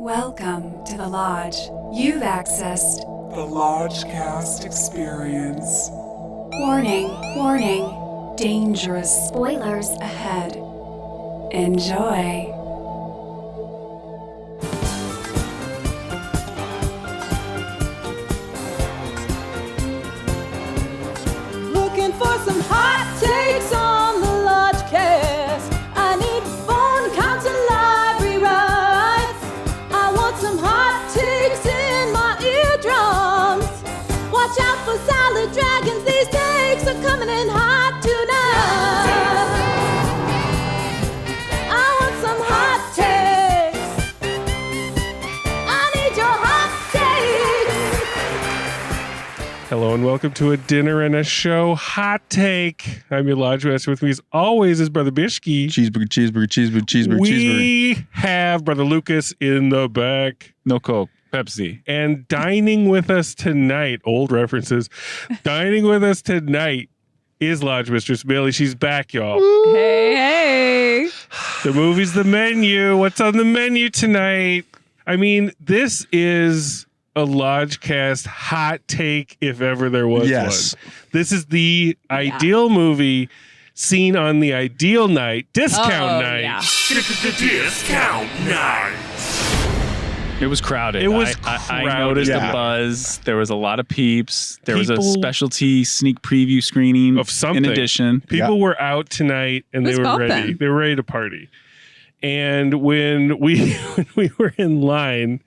Welcome to the Lodge. You've accessed the Lodgecast experience. Warning, warning, dangerous spoilers ahead. Enjoy. Looking for some hot takes on the Lodgecast. I need phone counting library rights. I want some hot takes in my eardrums. Watch out for salad dragons. These takes are coming in hot tonight. I want some hot takes. I need your hot takes. Hello and welcome to A Dinner and a Show Hot Take. I'm your Lodge Master. With me as always is Brother Bishki. Cheeseburger. We have Brother Lucas in the back. No Coke. Pepsi. And dining with us tonight, old references, dining with us tonight is Lodge Mistress Bailey. She's back, y'all. Hey. The movie's The Menu. What's on the menu tonight? I mean, this is a Lodgecast hot take if ever there was Yes. one. This is the ideal movie seen on the ideal night, discount night. Yeah. Discount night. It was crowded. It was I crowded. noticed Yeah. a buzz. There was a lot of peeps. There was a People- specialty sneak preview screening Of something. in addition. People were out tonight and they Who's were ready. bumping? They were ready to party. And when we when we were in line,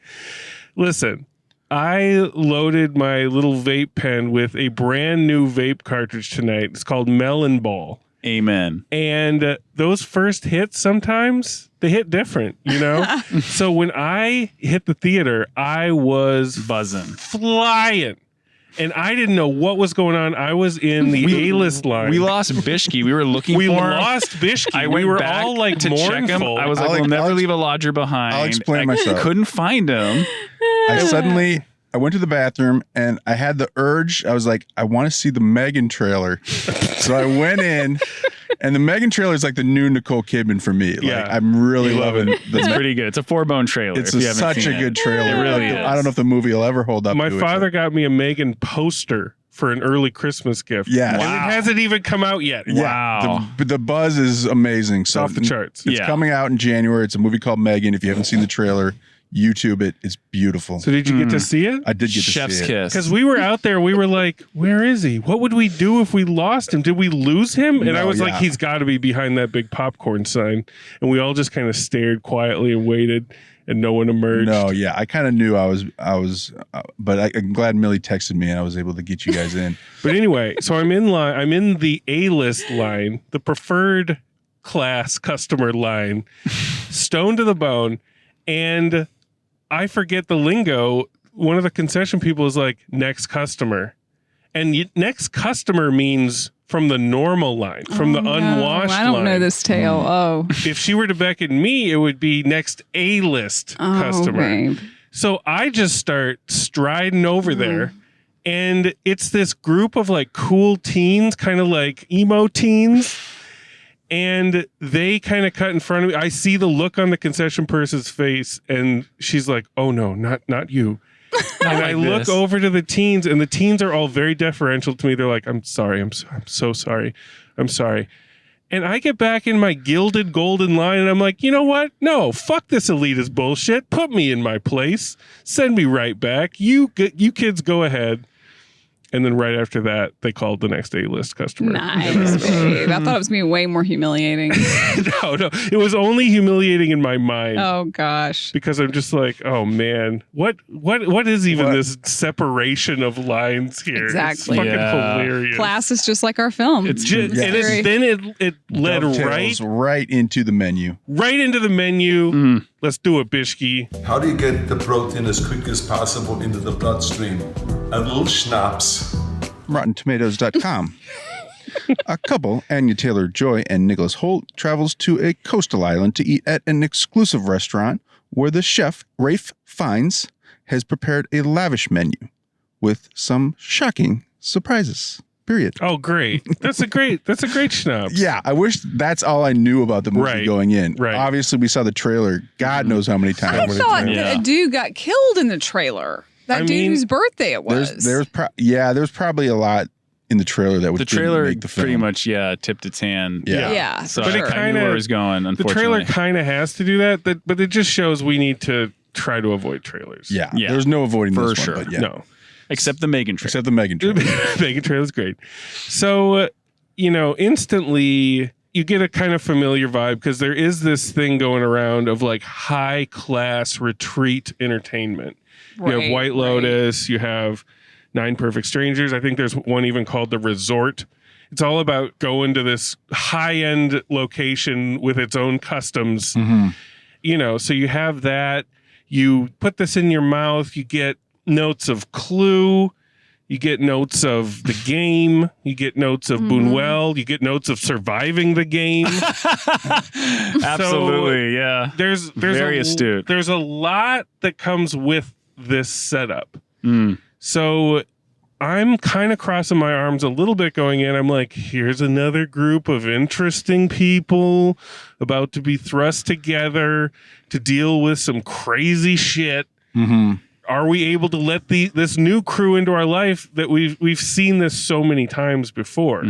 listen, I loaded my little vape pen with a brand new vape cartridge tonight. It's called Melon Ball. Amen. And those first hits, sometimes they hit different, you know? So when I hit the theater, I was Buzzing. flying. And I didn't know what was going on. I was in the A-list line. We lost Bishki. We were looking We for him. lost Bishki. I we went were back all like to check him. mournful. I was like, we'll never leave a lodger behind. I'll explain I myself. couldn't find him. I went to the bathroom and I had the urge. I was like, I want to see the Megan trailer. So I went in, and the Megan trailer is like the new Nicole Kidman for me. Like, Yeah. I'm really You love loving it. the It's pretty good. It's a 4-bone trailer. It's if you haven't such seen a it. good trailer. It really I is. don't know if the movie will ever hold up My to father it. got me a Megan poster for an early Christmas gift. Yes. And Wow. it hasn't even come out yet. Wow. The buzz is amazing. It's So off the charts. It's Yeah. coming out in January. It's a movie called Megan. If you haven't seen the trailer, YouTube it. It's beautiful. So did you get to see it? I did get to Chef's see it. kiss. Because we were out there, we were like, where is he? What would we do if we lost him? Did we lose him? And I No, was like, yeah. he's got to be behind that big popcorn sign. And we all just kind of stared quietly and waited, and no one emerged. No, yeah, I kind of knew I was, but I'm glad Millie texted me and I was able to get you guys in. But anyway, so I'm in line. I'm in the A-list line, the preferred class customer line, stoned to the bone, and I forget the lingo. One of the concession people is like, next customer. And next customer means from the normal line, from the unwashed line. I don't know this tale. Oh. If she were to beckon me, it would be next A-list customer. Babe. So I just start striding over there, and it's this group of like cool teens, kind of like emo teens, and they kind of cut in front of me. I see the look on the concession person's face, and she's like, "Oh no, not you." And I like look this. over to the teens, and the teens are all very deferential to me. They're like, "I'm sorry, I'm so sorry, I'm sorry." And I get back in my gilded golden line, and I'm like, you know what? No, fuck this elitist bullshit. Put me in my place. Send me right back. You kids go ahead. And then right after that, they called the next A-list customer. Nice, babe. I thought it was going to be way more humiliating. No, it was only humiliating in my mind. Oh, gosh. Because I'm just like, oh man, what is even What? this separation of lines here? Exactly. It's fucking Yeah. hilarious. Class is just like our film. It's just, Yeah. and then it led Dovetails right into the menu. right into the menu. Let's do it, Bishki. How do you get the protein as quick as possible into the bloodstream? A little schnapps. RottenTomatoes.com. A couple, Anya Taylor-Joy and Nicholas Holt, travels to a coastal island to eat at an exclusive restaurant where the chef, Rafe Fiennes, has prepared a lavish menu with some shocking surprises. Period. Oh, great. That's a great schnapps. Yeah, I wish that's all I knew about the movie Right, going in. right. Obviously, we saw the trailer. God knows how many I times. thought Yeah. that a dude got killed in the trailer. That I dude mean, whose birthday it was. There's probably a lot in the trailer that The didn't trailer make the film. pretty much, tipped its hand. Yeah. yeah, So for But it sure. I knew where it was going, The unfortunately. trailer kind of has to do that, but it just shows we need to try to avoid trailers. Yeah, Yeah. there's no avoiding For this sure. one, but yeah. No. Except the Megan trailer. Except the Megan trailer. Megan trailer's great. So, instantly you get a kind of familiar vibe because there is this thing going around of like high class retreat entertainment. You have Right, White Lotus, you have Nine Perfect Strangers. I think there's one even called The Resort. It's all about going to this high end location with its own customs. So you have that. You put this in your mouth, you get notes of Clue. You get notes of the game. You get notes of Buñuel. You get notes of surviving the game. Absolutely, yeah. There's Very astute. There's a lot that comes with this setup. Mm. So I'm kind of crossing my arms a little bit going in. I'm like, here's another group of interesting people about to be thrust together to deal with some crazy shit. Are we able to let this new crew into our life that we've seen this so many times before?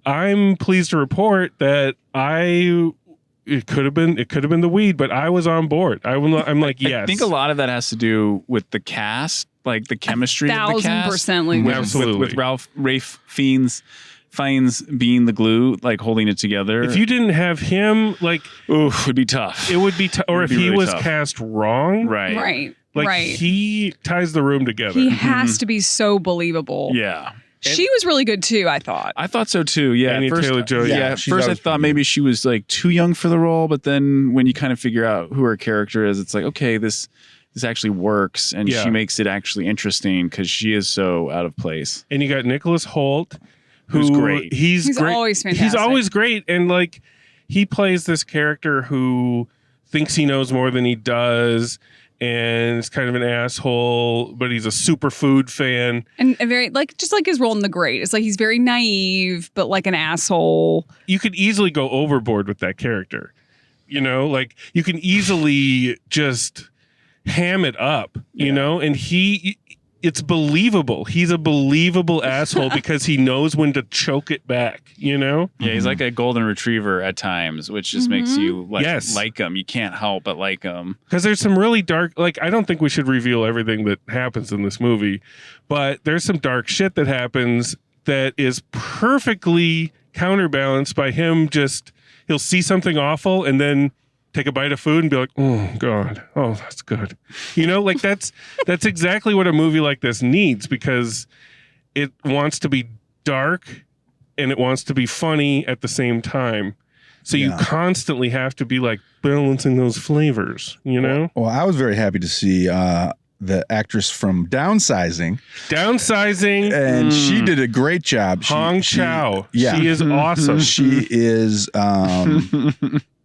I'm pleased to report that it could have been the weed, but I was on board. I'm like, yes. I think a lot of that has to do with the cast, like the chemistry of the cast. 1,000% like that. Absolutely. With Rafe Fiennes being the glue, like holding it together. If you didn't have him, like, Oof, would be tough. it would be, or It if would be he really was tough. cast wrong, Right. Right. like right. he ties the room together. He has to be so believable. Yeah. She was really good too, I thought. I thought so too. Yeah. Anya at first, Taylor-Joy. Yeah. Yeah, At she's first, I always thought pretty maybe she was like too young for the role, but then when you kind of figure out who her character is, it's like, okay, this actually works, and Yeah. she makes it actually interesting because she is so out of place. And you got Nicholas Holt, Who's great. He's great. always He's fantastic. always great, and like he plays this character who thinks he knows more than he does, and is kind of an asshole, but he's a superfood fan. And very just like his role in The Great. It's like he's very naive, but like an asshole. You could easily go overboard with that character. Like you can easily just ham it up, and it's believable. He's a believable asshole because he knows when to choke it back, Yeah, he's like a golden retriever at times, which just makes you Yes. like him. You can't help but like him. Because there's some really dark, like, I don't think we should reveal everything that happens in this movie, but there's some dark shit that happens that is perfectly counterbalanced by him he'll see something awful and then take a bite of food and be like, oh God, oh, that's good. Like that's exactly what a movie like this needs, because it wants to be dark and it wants to be funny at the same time. So you Yeah. constantly have to be like balancing those flavors, Well, I was very happy to see the actress from Downsizing, Downsizing. and she did a great job. Hong Chow. Yeah. She is awesome. She is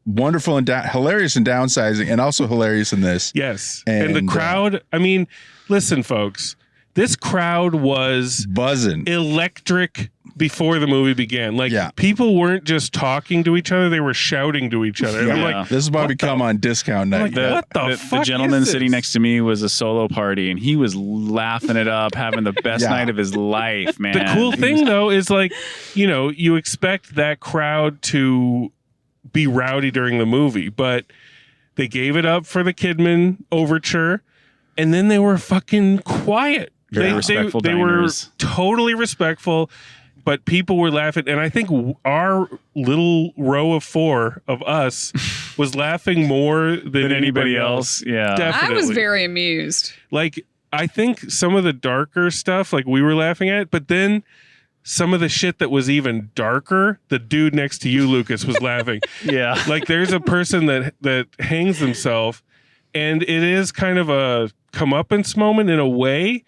wonderful and hilarious in Downsizing, and also hilarious in this. Yes. And the And, crowd, I mean, listen, folks, this crowd was Buzzing. electric before the movie began. Like, Yeah. people weren't just talking to each other, they were shouting to each other. And I'm Yeah. like, This is why what we the- come on discount night. like, what the fuck gentleman is sitting this? next to me was a solo party, and he was laughing it up, having the best Yeah. night of his life, man. The cool He thing, was- though, is like, you expect that crowd to be rowdy during the movie, but they gave it up for the Kidman overture, and then they were fucking quiet. Very respectful They were diners. totally respectful, but people were laughing, and I think our little row of four of us was laughing more than anybody else. Yeah. Definitely. I was very amused. Like, I think some of the darker stuff, like, we were laughing at, but then some of the shit that was even darker, the dude next to you, Lucas, was laughing. Yeah. Like, there's a person that hangs themselves, and it is kind of a comeuppance moment in a way,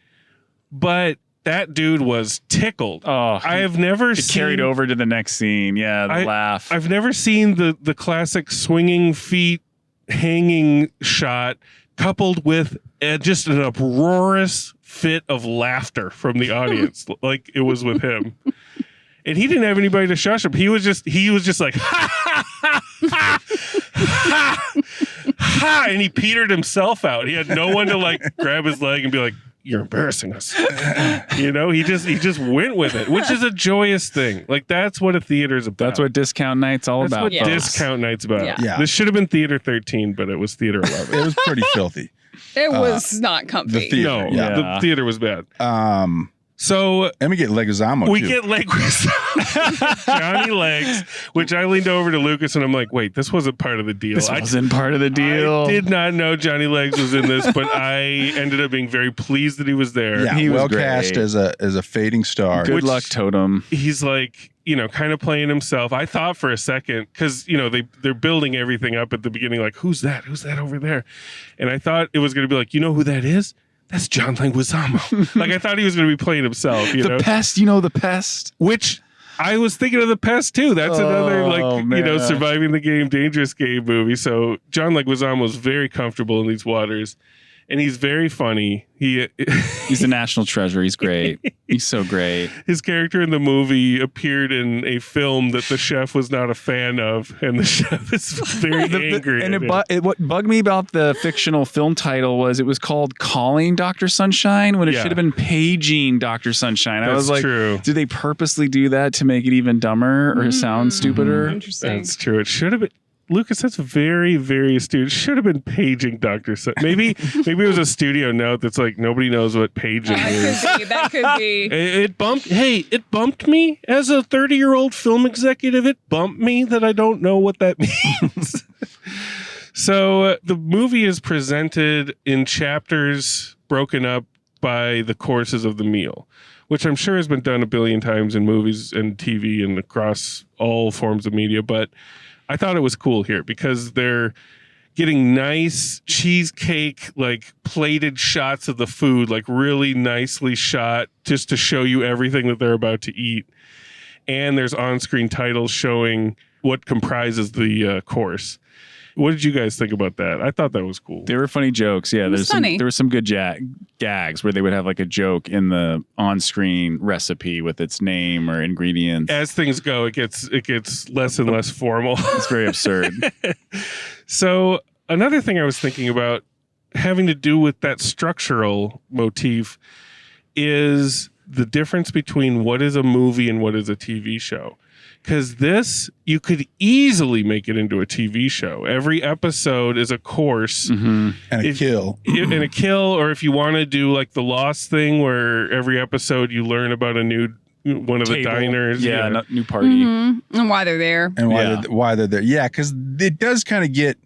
but that dude was tickled. Oh, I have never it seen carried over to the next scene. Yeah, the laugh. I've never seen the classic swinging feet hanging shot coupled with just an uproarious fit of laughter from the audience, like it was with him. And he didn't have anybody to shush him. He was just like, ha, ha, ha, ha, ha, ha, and he petered himself out. He had no one to like grab his leg and be like, you're embarrassing us. You know, he just went with it, which is a joyous thing. Like that's what a theater's about. That's what discount night's all That's about. what Yes. discount night's about. Yeah. Yeah. This should have been Theater 13, but it was Theater 11. It was pretty filthy. It was not The comfy. theater. No, Yeah. the theater was bad. Um, So and we get Leguizamo we too. get Johnny Legs, which I leaned over to Lucas and I'm like, wait, this wasn't part of the deal. This wasn't part of the deal. I did not know Johnny Legs was in this, but I ended up being very pleased that he was there. yeah, He was well great. cast as a fading star. Good Which- luck, Totem. He's like, you know, kind of playing himself. I thought for a second, because, you know, they're building everything up at the beginning, like, who's that? Who's that over there? And I thought it was going to be like, you know who that is? That's John Leguizamo. Like, I thought he was going to be playing himself, you know? The Pest, you know the Pest. Which I was thinking of The Pest too. That's another like you know, man. surviving the game, dangerous game movie. So John Leguizamo was very comfortable in these waters, and he's very funny. He's a national treasure. He's great. He's so great. His character in the movie appeared in a film that the chef was not a fan of, and the chef is very angry. And at him. what bugged me about the fictional film title was it was called Calling Dr. Sunshine when it Yeah. should have been Paging Dr. Sunshine. I That's was like, true. did they purposely do that to make it even dumber or sound stupider? Interesting. That's true. It should have been. Lucas, that's very, very astute. It should have been paging Dr. Maybe it was a studio note that's like nobody knows what paging is. That could be. It bumped me as a 30-year-old film executive. It bumped me that I don't know what that means. So the movie is presented in chapters broken up by the courses of the meal, which I'm sure has been done a billion times in movies and TV and across all forms of media. But I thought it was cool here because they're getting nice cheesecake, like plated shots of the food, like really nicely shot just to show you everything that they're about to eat. And there's on-screen titles showing what comprises the course. What did you guys think about that? I thought that was cool. They were funny jokes. Yeah, was funny. there were some good gags where they would have like a joke in the on-screen recipe with its name or ingredients. As things go, it gets less and less formal. It's very absurd. So another thing I was thinking about having to do with that structural motif is the difference between what is a movie and what is a TV show. Because this, you could easily make it into a TV show. Every episode is a course and a kill. and a kill, or if you want to do like the Lost thing, where every episode you learn about a new one of the Table. diners. Yeah, new party. And why they're there. And Yeah. why they're there. Yeah, because it does kind of get,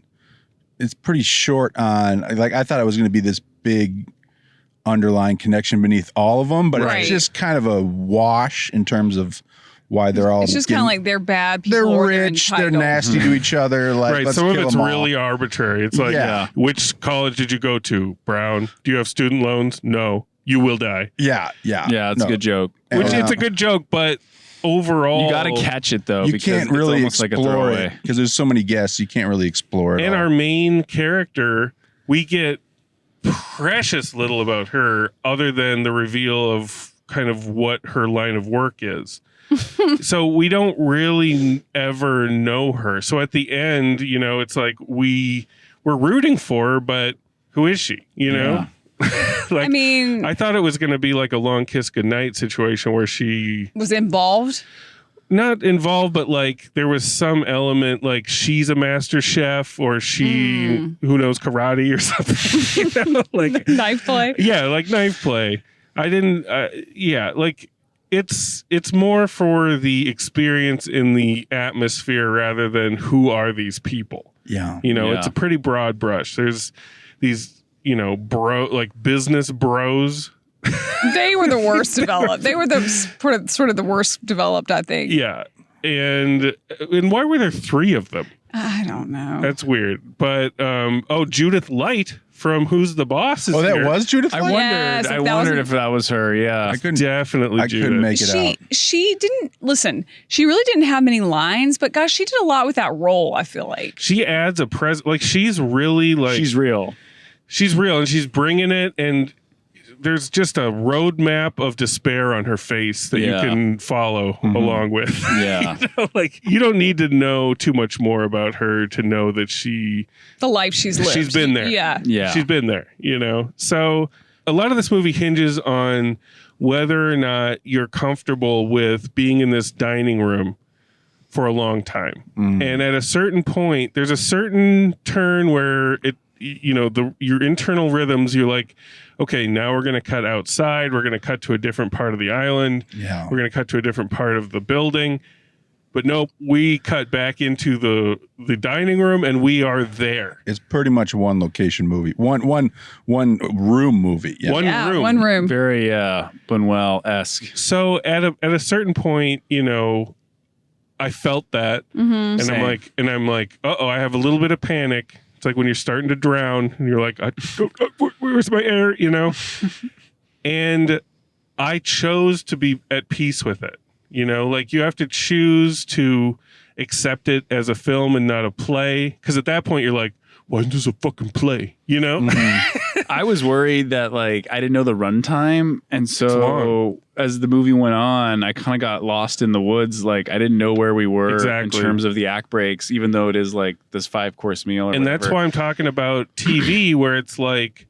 it's pretty short on, like, I thought it was going to be this big underlying connection beneath all of them, but Right. it's just kind of a wash in terms of why they're all It's just kind of getting- like they're bad people. they're or rich, they're entitled. nasty to each other. Like, Right, let's some of kill it's them all. really arbitrary. It's like, Yeah. which college did you go to? Brown. Do you have student loans? No. You will die. Yeah. Yeah, it's No. a good joke. Which And, it's a good joke, but overall, You got to catch it though You because can't really it's almost like a explore it throwaway. because there's so many guests. You can't really explore it. And all. our main character, we get precious little about her other than the reveal of kind of what her line of work is. So we don't really ever know her. So at the end, you know, it's like we're rooting for her, but who is she? You know? Like, I mean, I thought it was going to be like a long kiss goodnight situation where she was involved. not involved, but like there was some element like she's a master chef or she who knows karate or something. You know? Like Knife play. yeah, like knife play. I didn't. Yeah, like it's more for the experience in the atmosphere rather than who are these people. Yeah. You know, Yeah. it's a pretty broad brush. There's these, you know, like business bros. They were the worst developed. They were the sort of the worst developed, I think. Yeah. And why were there three of them? I don't know. That's weird. But Judith Light from Who's the Boss is Oh, that here. was Judith I Light? wondered. Yes, I that was wondered a- if that was her. Yeah. I couldn't. Definitely I Judith. couldn't make it out. She didn't listen. She really didn't have many lines, but gosh, she did a lot with that role. I feel like. She adds a like she's really like She's real. she's real and she's bringing it, and there's just a roadmap of despair on her face that you can follow along with. Yeah. Like, you don't need to know too much more about her to know that The life she's lived. she's been there. Yeah. Yeah. She's been there, So a lot of this movie hinges on whether or not you're comfortable with being in this dining room for a long time. And at a certain point, there's a certain turn where your internal rhythms, you're like, okay, now we're going to cut outside. We're going to cut to a different part of the island. Yeah. We're going to cut to a different part of the building. But nope, we cut back into the dining room and we are there. It's pretty much one location movie, one room movie. Yeah. One room. Very Buñuel-esque. So at a certain point, I felt that, and Same. I'm like, uh-oh, I have a little bit of panic. It's like when you're starting to drown and you're like, where's my air, And I chose to be at peace with it. Like, you have to choose to accept it as a film and not a play. Because at that point, you're like, why isn't this a fucking play? I was worried that I didn't know the runtime, and so long. as the movie went on, I kind of got lost in the woods. I didn't know where we were Exactly. in terms of the act breaks, even though it is this 5-course meal. And that's why I'm talking about TV, where it's like,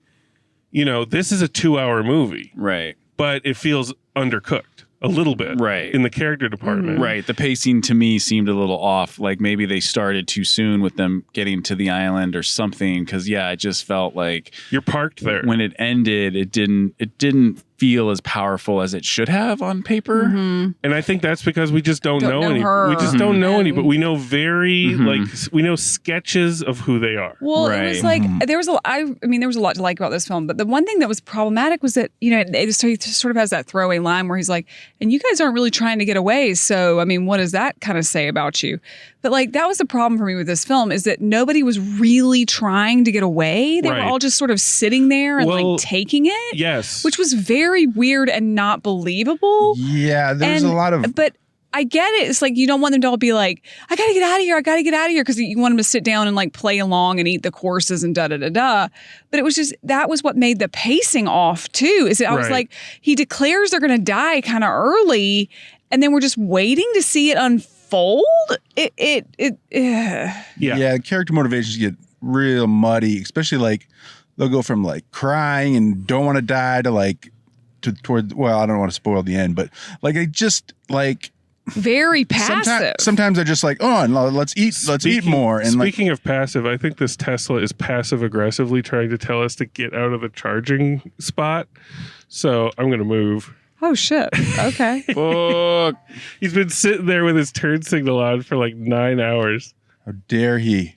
this is a 2-hour movie, right. but it feels undercooked a little bit, Right. in the character department, Right. The pacing to me seemed a little off. Maybe they started too soon with them getting to the island or something. Because it just felt like You're parked there. when it ended, it didn't feel as powerful as it should have on paper. And I think that's because we just don't know any. her. We just don't know any, And- but we know we know sketches of who they are. Well, Right. it was like there was there was a lot to like about this film, but the one thing that was problematic was that he sort of has that throwaway line where he's like, "And you guys aren't really trying to get away, so what does that kind of say about you?" But that was the problem for me with this film, is that nobody was really trying to get away. They were Right. all just sort of sitting there and Well, taking it, Yes. which was very weird and not believable. Yeah, there's And- a lot of But I get it. It's like you don't want them to all be like, I gotta get out of here. I gotta get out of here, because you want them to sit down and play along and eat the courses and da da da da. But it was just, that was what made the pacing off too. Is that I was Right. like, he declares they're gonna die kind of early, and then we're just waiting to see it unfold. Yeah. character motivations get real muddy, especially they'll go from crying and don't want to die to toward, well, I don't want to spoil the end, but it just Very passive. sometimes they're just let's eat more. And speaking of passive, I think this Tesla is passive aggressively trying to tell us to get out of the charging spot. So I'm going to move. Oh shit. Okay. Fuck. He's been sitting there with his turn signal on for 9 hours. how dare he?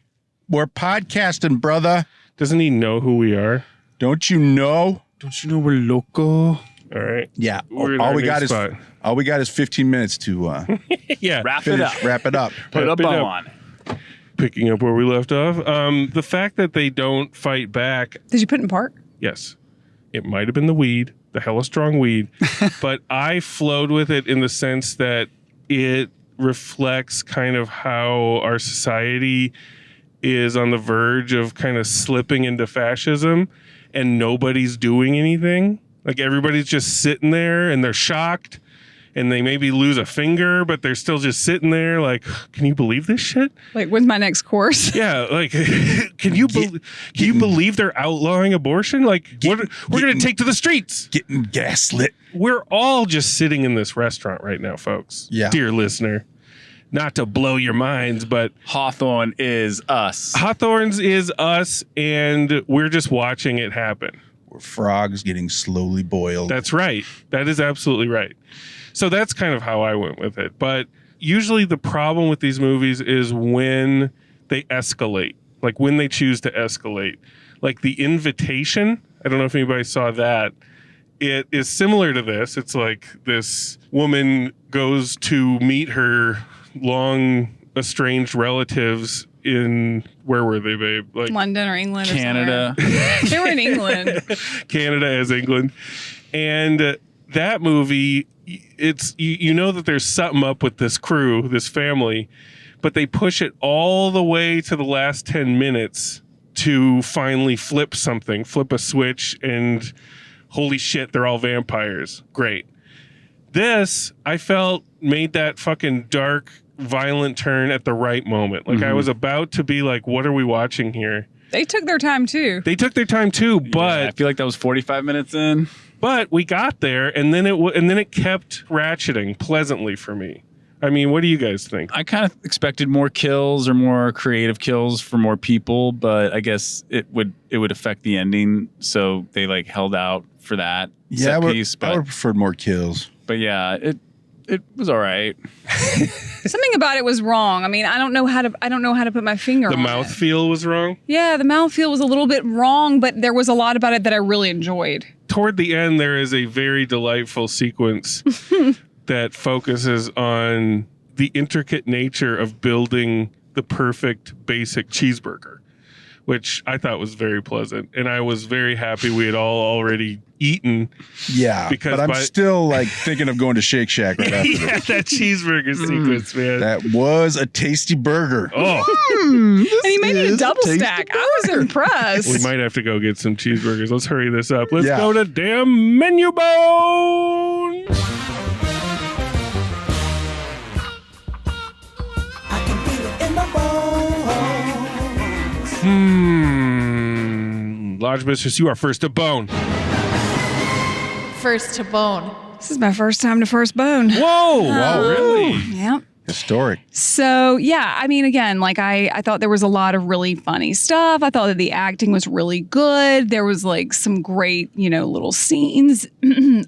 We're podcasting, brother. Doesn't he know who we are? Don't you know? Don't you know we're loco? All right. Yeah. We're in all our we new got spot. is all we got is 15 minutes to Yeah. Wrap it up. wrap it up. Put a Wrap it bow up. on. Picking up where we left off. The fact that they don't fight back, Did you put it in park? yes, it might have been the weed, the hella strong weed, but I flowed with it in the sense that it reflects kind of how our society is on the verge of kind of slipping into fascism, and nobody's doing anything. Everybody's just sitting there and they're shocked, and they maybe lose a finger, but they're still just sitting there can you believe this shit? When's my next course? Yeah, can you believe they're outlawing abortion? We're going to take to the streets. Getting gaslit. We're all just sitting in this restaurant right now, folks. Yeah. Dear listener, not to blow your minds, but Hawthorne is us. Hawthorne's is us, and we're just watching it happen. We're frogs getting slowly boiled. That's right. That is absolutely right. So that's kind of how I went with it. But usually the problem with these movies is when they escalate, when they choose to escalate. The Invitation, I don't know if anybody saw that. It is similar to this. It's this woman goes to meet her long estranged relatives in, where were they, babe? London or England Canada. or somewhere. They were in England. Canada as England. And that movie, it's you know that there's something up with this crew, this family, but they push it all the way to the last 10 minutes to finally flip a switch, and holy shit, they're all vampires. Great. This, I felt, made that fucking dark, violent turn at the right moment. Like I was about to be like, what are we watching here? They took their time too. They took their time too, but I feel like that was 45 minutes in. But we got there, and then it kept ratcheting pleasantly for me. I mean, what do you guys think? I kind of expected more kills or more creative kills for more people, but I guess it would affect the ending, so they like held out for that set piece. I would have preferred more kills. But yeah, it was all right. Something about it was wrong. I mean, I don't know how to put my finger The on mouthfeel was wrong. Yeah, the mouthfeel was a little bit wrong, but there was a lot about it that I really enjoyed. Toward the end, there is a very delightful sequence that focuses on the intricate nature of building the perfect basic cheeseburger, which I thought was very pleasant. And I was very happy we had all already eaten. Yeah, Because but I'm still like thinking of going to Shake Shack right after yeah, this. that cheeseburger sequence, man. That was a tasty burger. Oh, And he made it a is a double tasty stack. I was impressed. we might have to go get some cheeseburgers. Let's hurry this up. Let's Yeah. go to damn Menu Bone. Lodge Mistress, you are first to bone. First to bone. This is my first time to first bone. Whoa! Wow, really? Yep. Historic. So yeah, I mean, again, like I thought there was a lot of really funny stuff. I thought that the acting was really good. There was like some great, little scenes.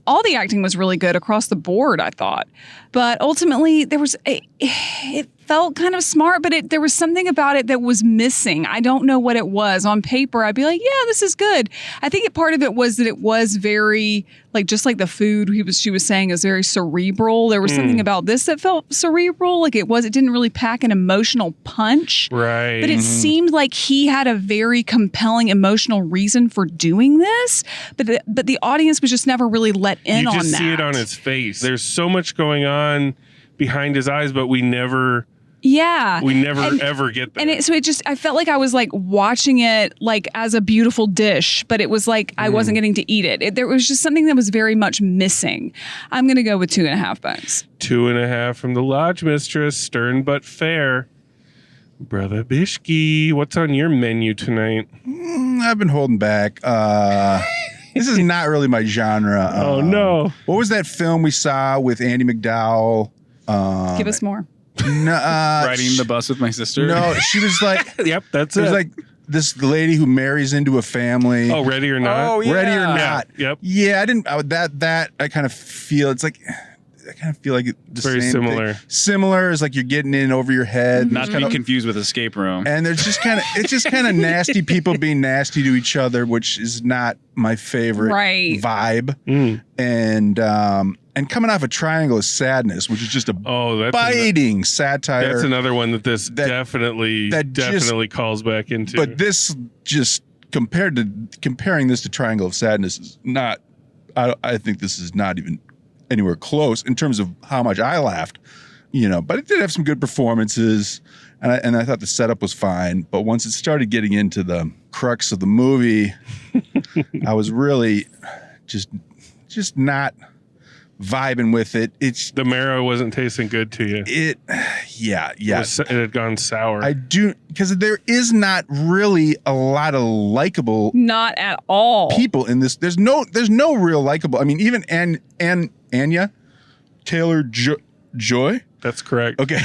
All the acting was really good across the board, I thought. But ultimately, it felt kind of smart, but there was something about it that was missing. I don't know what it was. On paper, I'd be like, yeah, this is good. I think part of it was that it was very, like, just like the food she was saying is very cerebral. There was something about this that felt cerebral. Like it didn't really pack an emotional punch. Right. But it seemed like he had a very compelling emotional reason for doing this. But the audience was just never really let in on that. You just see it on his face. There's so much going on behind his eyes, but we never ever get there. And I felt like I was like watching it like as a beautiful dish, but it was like I wasn't getting to eat it. There was just something that was very much missing. I'm going to go with 2.5 bones. 2.5 from the Lodge Mistress, stern but fair. Brother Bishki, what's on your menu tonight? I've been holding back. This is not really my genre. Oh, no. What was that film we saw with Andy McDowell? Give us more. No, Riding the bus with my sister. No, she was like, Yep, that's it it. was like this lady who marries into a family. Oh, Ready or Not? Oh, yeah. Ready or Not. Yep. Yeah, I didn't. That I kind of feel. It's like I kind of feel like it's very similar. Similar is like you're getting in over your head. Not to be confused with Escape Room. And there's just it's just kind of nasty people being nasty to each other, which is not my favorite vibe. And coming off a Triangle of Sadness, which is just a biting satire. That's another one that this definitely calls back into. But this just comparing this to Triangle of Sadness is not. I think this is not even anywhere close in terms of how much I laughed. But it did have some good performances, and I thought the setup was fine. But once it started getting into the crux of the movie, I was really just not vibing with it. It's the marrow wasn't tasting good to you. It had gone sour. I do, because there is not really a lot of likable, not at all, people in this. There's no real likable. I mean, even Anya Taylor-Joy. That's correct. Okay,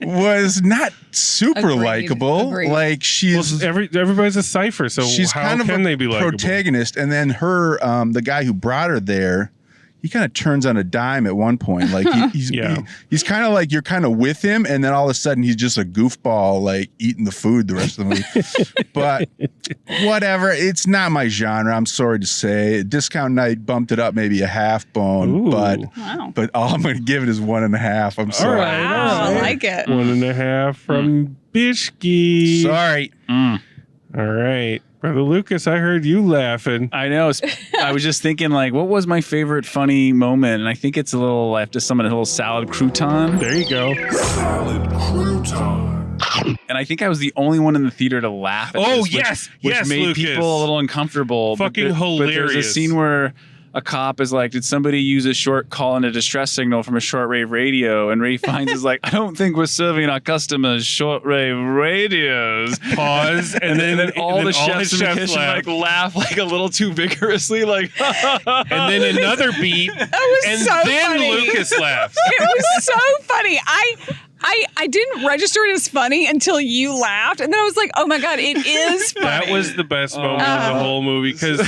was not super likable. Agreed. Like she's everybody's a cipher, so she's how kind of can a they be likable? protagonist, and then her, the guy who brought her there, he kind of turns on a dime at one point. Like he's kind of like you're kind of with him, and then all of a sudden he's just a goofball, like eating the food the rest of the movie. But whatever, it's not my genre. I'm sorry to say. Discount Night bumped it up maybe a half bone, but all I'm going to give it is 1.5. I'm sorry. All right. I like it. 1.5 from Bishki. Sorry. All right. Brother Lucas, I heard you laughing. I know. I was just thinking, like, what was my favorite funny moment? And I think it's I have to summon a little salad crouton. There you go. Salad crouton. And I think I was the only one in the theater to laugh at Oh, this, which yes, made Lucas. people a little uncomfortable. Fucking But there's a hilarious. scene where a cop is like, did somebody use a short call and a distress signal from a shortwave radio? And Ray Fiennes is like, I don't think we're serving our customers shortwave radios. Pause, and then all the his chefs in the kitchen laugh like a little too vigorously, like, and then another beat, That was and so then funny. Lucas laughs. It was so funny. I didn't register it as funny until you laughed, and then I was like, "Oh my god, it is funny." That was the best moment of the whole movie because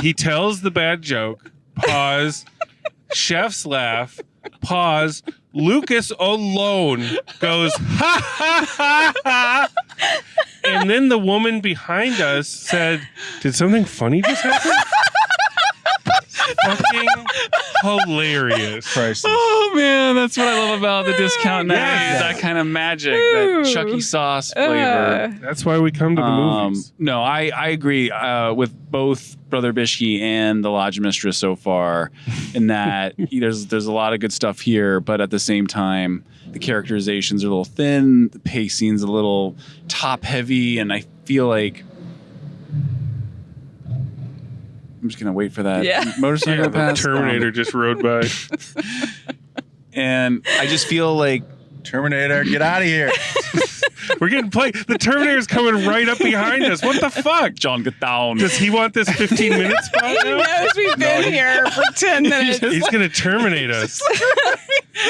he tells the bad joke. Pause. Chefs laugh. Pause. Lucas alone goes ha ha ha ha. And then the woman behind us said, "Did something funny just happen?" Fucking hilarious. Priceless. oh man, that's what I love about the discount night. Yes. That kind of magic, that Chucky sauce flavor. That's why we come to the movies. No, I agree with both Brother Bishke and the Lodge Mistress so far, in that there's a lot of good stuff here, but at the same time, the characterizations are a little thin, the pacing's a little top heavy, and I feel like I'm just gonna wait for that motorcycle to The pass. Terminator just rode by. And I just feel like Terminator, get out of here. We're getting played. The Terminator's coming right up behind us. What the fuck? John, get down. Does he want this 15 minutes spot He now? knows we've been here for 10 minutes. He's going to terminate us.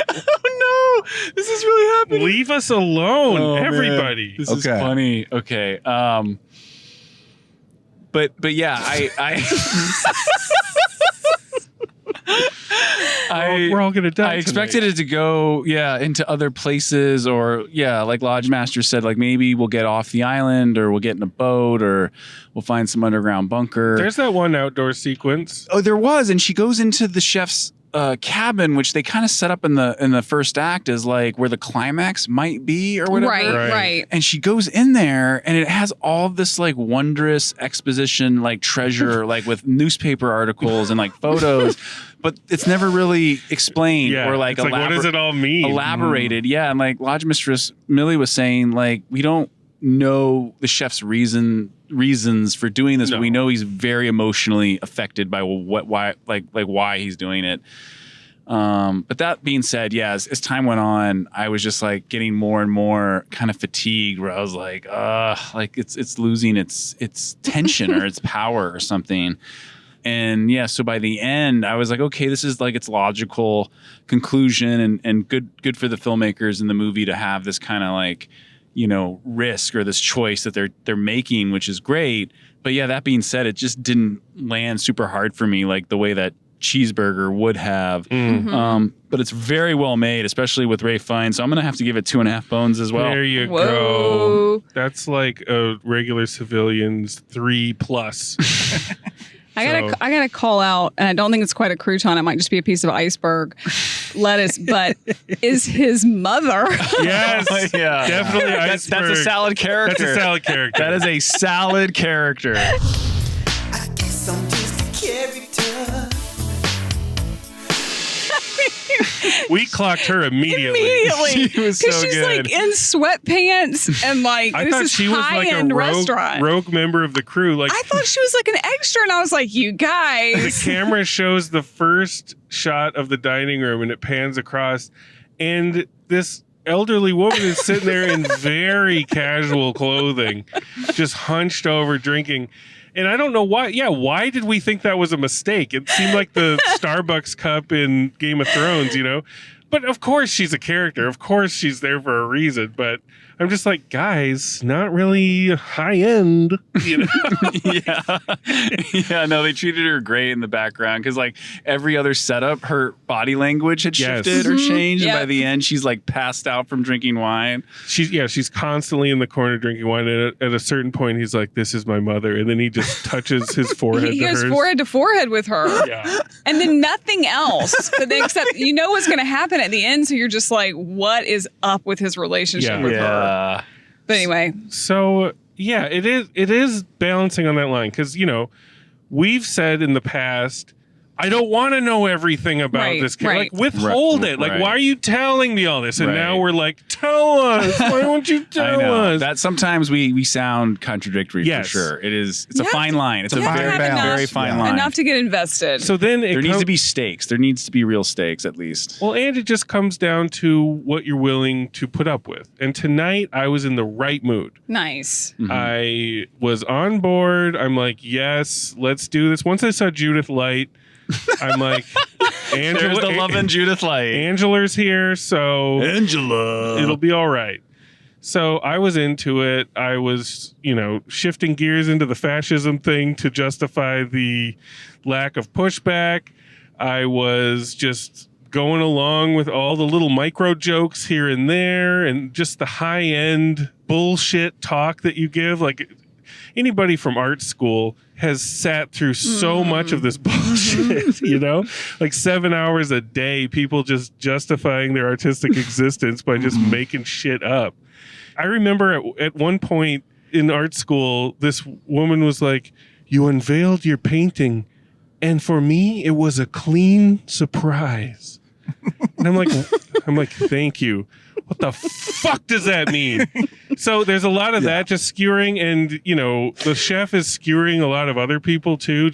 Oh no, this is really happening. Leave us alone, Oh, man. everybody. This is Okay. funny. Okay. But yeah, We're all going to die. I expected it to go, into other places, or like Lodge Master said, like maybe we'll get off the island, or we'll get in a boat, or we'll find some underground bunker. There's that one outdoor sequence. Oh, there was, and she goes into the chef's cabin, which they kind of set up in the first act as like where the climax might be, or whatever. Right. And she goes in there, and it has all this like wondrous exposition, like treasure, like with newspaper articles and like photos, but it's never really explained Yeah. or like it's like what does it all mean? elaborated. Yeah, and like Lodge Mistress Millie was saying, like we don't know the chef's reasons for doing this, but we know he's very emotionally affected by why he's doing it. But that being said, as time went on, I was just like getting more and more kind of fatigued, where I was like it's losing its tension or its power or something. And so by the end, I was like, okay, this is like its logical conclusion, and good for the filmmakers in the movie to have this kind of like, risk or this choice that they're making, which is great. But that being said, it just didn't land super hard for me like the way that Cheeseburger would have. But it's very well made, especially with Ray Fiennes. So I'm gonna have to give it 2.5 bones as well. There you Whoa. go. That's like a regular civilian's 3+. I gotta call out, and I don't think it's quite a crouton. It might just be a piece of iceberg lettuce. But is his mother? Yes, Yeah. definitely That's a iceberg. salad character. That's a salad character. That is a salad character. I guess I'm just a character. We clocked her immediately. She was so Because she's good. like in sweatpants and like I this thought is she was like a high-end restaurant. rogue member of the crew. Like I thought she was like an extra, and I was like, you the guys. camera shows the first shot of the dining room and it pans across, and this elderly woman is sitting there in very casual clothing, just hunched over drinking. And I don't know why. Yeah, why did we think that was a mistake? It seemed like the Starbucks cup in Game of Thrones, But of course she's a character. Of course she's there for a reason. But I'm just like, guys, not really high end, No, they treated her great in the background, because like every other setup, her body language had Yes. shifted or changed, and by Yep. the end, she's like passed out from drinking wine. She's constantly in the corner drinking wine. And at a certain point, he's like, "This is my mother," and then he just touches his forehead. He to goes hers. forehead to forehead with her. Yeah. And then nothing else. But then except what's going to happen at the end. So you're just like, what is up with his relationship with her? But anyway, So it is balancing on that line, because we've said in the past, I don't want to know everything about Right, this kid. right. Like, withhold it. Like, Right. why are you telling me all this? And Right. now we're like, tell us. Why won't you I tell know us? that sometimes we sound contradictory Yes. for sure. It's a You have fine to- line. It's a you have to very have enough- very fine line. Enough to get invested. so then there needs to be stakes. There needs to be real stakes at least. Well, and it just comes down to what you're willing to put up with. And tonight I was in the right mood. Nice. I was on board. I'm like, yes, let's do this. Once I saw Judith Light, I'm like, There's the love and Judith Light. Angela's here, so Angela. it'll be all right. So I was into it. I was, shifting gears into the fascism thing to justify the lack of pushback. I was just going along with all the little micro jokes here and there and just the high end bullshit talk that you give. Like, anybody from art school has sat through so much of this bullshit, like 7 hours a day, people just justifying their artistic existence by just making shit up. I remember at one point in art school, this woman was like, "You unveiled your painting, and for me, it was a clean surprise." And I'm like, thank you. What the fuck does that mean? So there's a lot of that just skewering, and the chef is skewering a lot of other people too.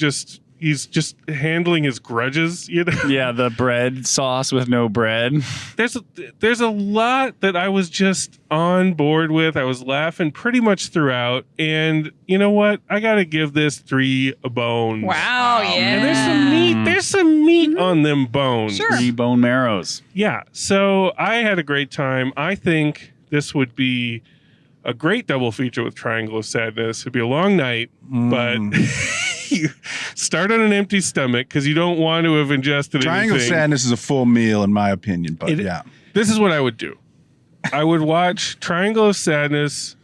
He's just handling his grudges, Yeah, the bread sauce with no bread. There's a lot that I was just on board with. I was laughing pretty much throughout, and you know what? I gotta give this 3 bones. Wow, yeah. And there's some meat. There's some meat on them bones. Sure. 3 bone marrows. Yeah. So I had a great time. I think this would be a great double feature with Triangle of Sadness. It'd be a long night, but you start on an empty stomach because you don't want to have ingested Triangle of anything. Sadness is a full meal, in my opinion. But yeah. This is what I would do. I would watch Triangle of Sadness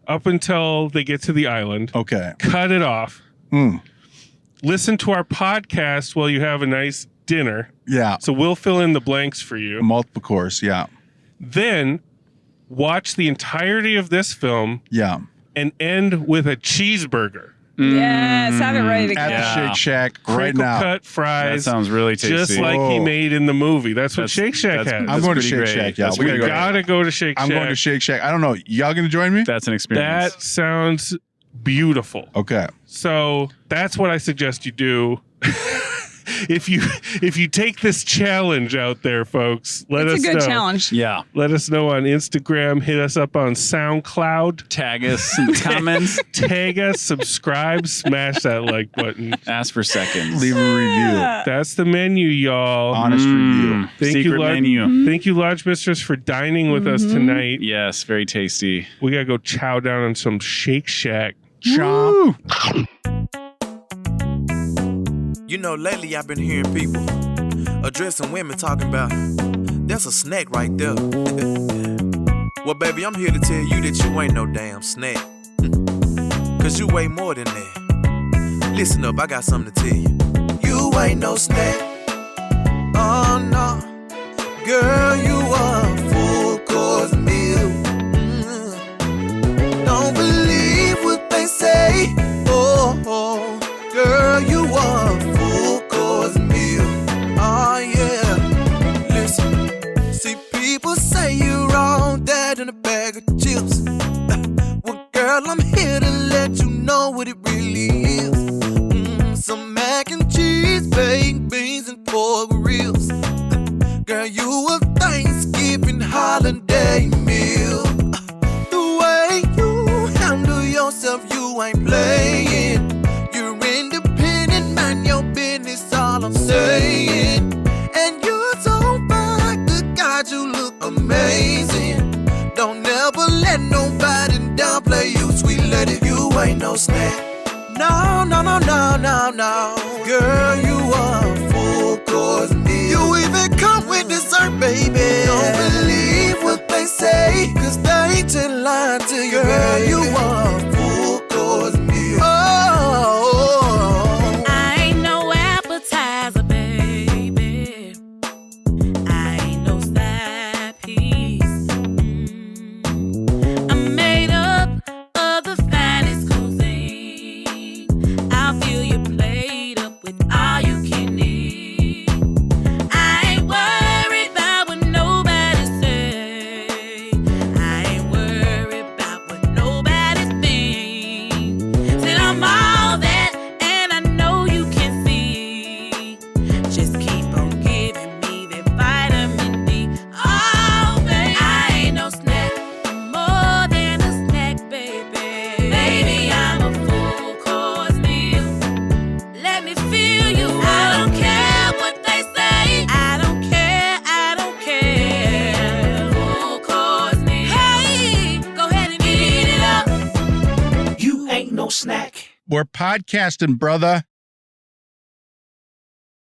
up until they get to the island. Okay. Cut it off. Listen to our podcast while you have a nice dinner. Yeah. So we'll fill in the blanks for you. Multiple course. Yeah. Then watch the entirety of this film Yeah. and end with a cheeseburger. Yes, have it ready to go. At the Shake Shack right Crinkle now. cut That fries. sounds really tasty. just like he Oh. made in the movie. That's what That's- Shake Shack that's- has. I'm that's going to pretty Shake great. Shack, y'all. That's We We gotta go. gotta go to Shake I'm Shack. going to Shake Shack. I don't know. Y'all going to join me? That's an experience. That sounds beautiful. Okay. So that's what I suggest you do. If you take this challenge out there, folks, let It's us a good know. challenge. Yeah. Let us know on Instagram. Hit us up on SoundCloud. Tag us in the comments. Tag us, subscribe, smash that like button. Ask for seconds. Leave a review. That's the menu, y'all. Honest review. Thank you, Secret Lodge, menu. Thank you, Lodge Mistress, for dining with us tonight. Yes, very tasty. We gotta go chow down on some Shake Shack. Chomp. You know, lately I've been hearing people addressing women talking about, that's a snack right there. Well, baby, I'm here to tell you that you ain't no damn snack. Cause you way more than that. Listen up, I got something to tell you. You ain't no snack. Oh, no. Girl, you are a full course meal. Don't believe what they say. Oh, girl, you are a full course meal. Oh, yeah. Listen, see, people say you're all that in a bag of chips. Well, girl, I'm here to let you know what it really is. Some mac and cheese, baked beans, and pork ribs. Girl, you a Thanksgiving holiday meal. The way you handle yourself, you ain't playing. You're independent, man, your business, all I'm saying. And you're so fine, good God, you look amazing. Don't ever let nobody downplay you, sweet lady, you ain't no snack. No, no, no, no, no, no. Girl, you are a full course meal. You even come with dessert, baby. Don't believe what they say, cause they just lying to you. Girl, you are a full course meal. Oh, I ain't no appetizer, baby. I ain't no side piece. I'm made up of the finest cuisine. I'll fill your plate up with all you can eat. ain't no snack. We're podcasting, brother.